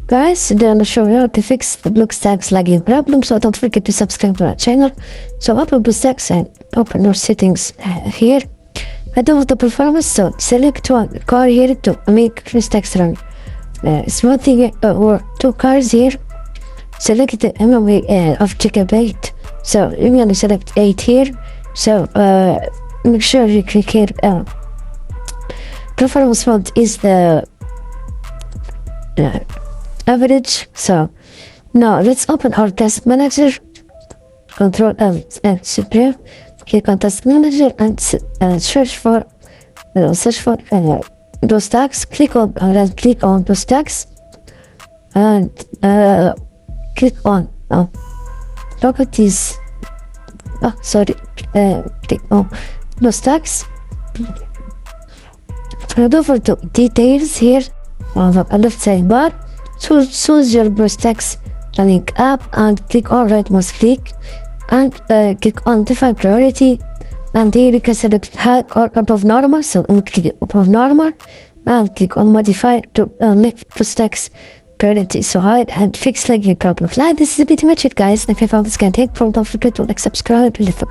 Guys, today I'm going to show you how to fix the BlueStacks lagging problem, so don't forget to subscribe to our channel. So open BlueStacks and open your settings here. Head over to performance, so select one car here to make BlueStacks run smoothing, or two cars here. Select the memory of gigabyte, so you're going to select 8 here. So make sure you click here. Performance mode is the average. So now let's open our task manager. Control and Supreme. Click on task manager and search for BlueStacks. Click on BlueStacks and click on properties. Click on BlueStacks. Head over to details here on the left side bar. Choose your BlueStacks running app and click on rightmost click and click on define priority, and here you can select high or above normal. So click above normal and click on modify to make BlueStacks priority so high and fix lagging problem. This is pretty much it, guys. If you found this can take from, don't forget to like, subscribe, leave a